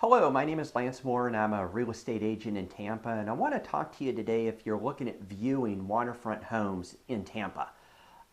Hello, my name is Lance Mohr and I'm a real estate agent in Tampa, and I want to talk to you today if you're looking at viewing waterfront homes in Tampa.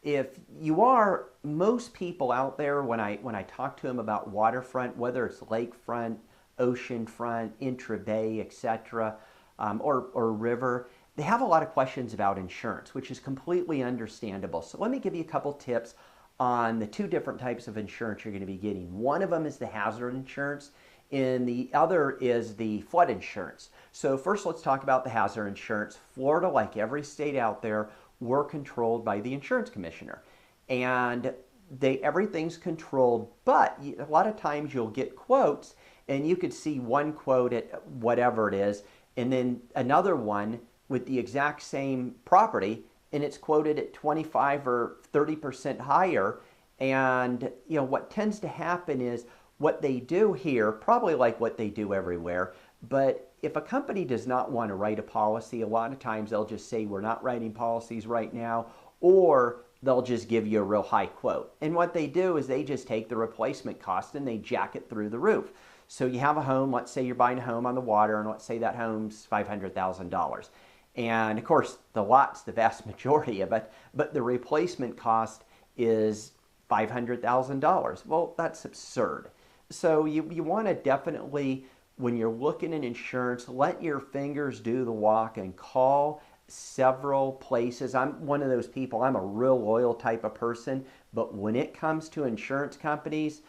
If you are, most people out there, when I talk to them about waterfront, whether it's lakefront, oceanfront, intra-bay, etc., or river, they have a lot of questions about insurance, which is completely understandable. So let me give you a couple tips on the two different types of insurance you're going to be getting. One of them is the hazard insurance, and the other is the flood insurance. So first let's talk about the hazard insurance. Florida, like every state out there, we're controlled by the insurance commissioner. And everything's controlled, but a lot of times you'll get quotes and you could see one quote at whatever it is and then another one with the exact same property and it's quoted at 25 or 30% higher. And what tends to happen is what they do here, probably like what they do everywhere, but if a company does not want to write a policy, a lot of times they'll just say we're not writing policies right now, or they'll just give you a real high quote. And what they do is they just take the replacement cost and they jack it through the roof. So you have a home, let's say you're buying a home on the water, and let's say that home's $500,000. And of course, the lot's the vast majority of it, but the replacement cost is $500,000. Well, that's absurd. So you want to definitely, when you're looking at insurance, let your fingers do the walk and call several places. I'm one of those people, I'm a real loyal type of person, but when it comes to insurance companies,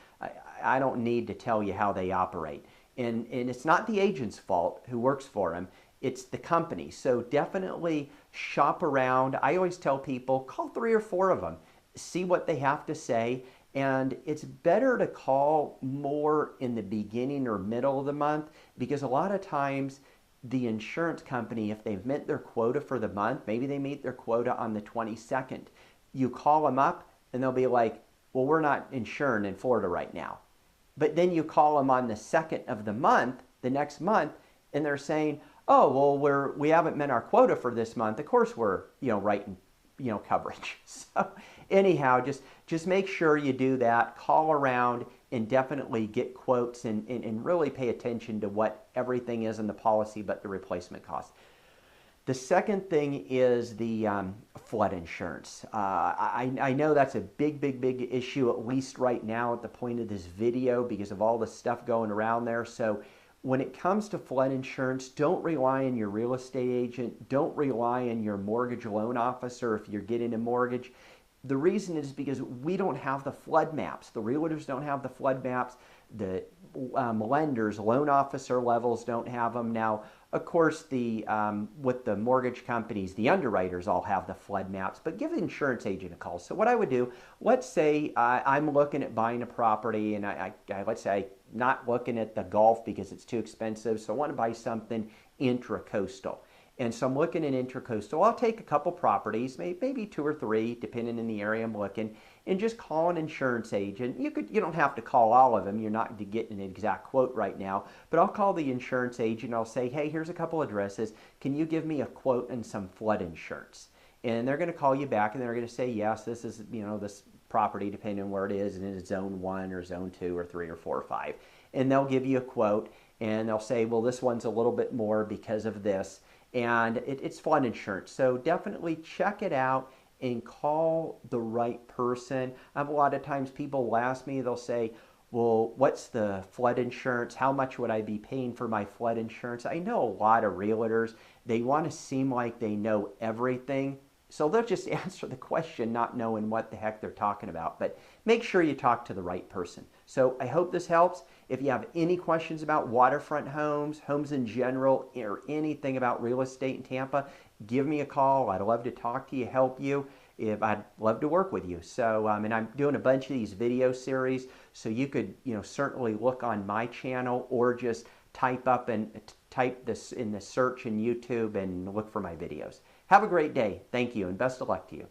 I don't need to tell you how they operate. And it's not the agent's fault who works for them, it's the company. So definitely shop around. I always tell people, call 3 or 4 of them, see what they have to say. And it's better to call more in the beginning or middle of the month, because a lot of times the insurance company, if they've met their quota for the month, maybe they meet their quota on the 22nd, you call them up and they'll be like, well, we're not insured in Florida right now. But then you call them on the 2nd of the month, the next month, and they're saying, oh, well, we haven't met our quota for this month. Of course we're, writing, coverage. So anyhow, just make sure you do that. Call around and definitely get quotes and really pay attention to what everything is in the policy but the replacement cost. The second thing is the flood insurance. I know that's a big issue, at least right now at the point of this video, because of all the stuff going around there. So when it comes to flood insurance, don't rely on your real estate agent. Don't rely on your mortgage loan officer if you're getting a mortgage. The reason is because we don't have the flood maps. The realtors don't have the flood maps. The lenders, loan officer levels don't have them. Now, of course, with the mortgage companies, the underwriters all have the flood maps, but give the insurance agent a call. So what I would do, let's say I'm looking at buying a property, and let's say I'm not looking at the Gulf because it's too expensive, so I want to buy something intracoastal. And so I'm looking at intracoastal. I'll take a couple properties, maybe 2 or 3, depending on the area I'm looking, and just call an insurance agent. You don't have to call all of them. You're not getting an exact quote right now, but I'll call the insurance agent. I'll say, hey, here's a couple addresses. Can you give me a quote and some flood insurance? And they're going to call you back and they're going to say, yes, this is, this property, depending on where it is, and it's zone 1 or zone 2 or 3 or 4 or 5. And they'll give you a quote and they'll say, well, this one's a little bit more because of this. And it's flood insurance. So definitely check it out and call the right person. A lot of times people will ask me, they'll say, well, what's the flood insurance? How much would I be paying for my flood insurance? I know a lot of realtors, they want to seem like they know everything. So they'll just answer the question not knowing what the heck they're talking about. But make sure you talk to the right person. So I hope this helps. If you have any questions about waterfront homes, homes in general, or anything about real estate in Tampa, give me a call. I'd love to talk to you, help you. I'd love to work with you. So, and I'm doing a bunch of these video series, so you could, certainly look on my channel or just type this in the search in YouTube and look for my videos. Have a great day. Thank you, and best of luck to you.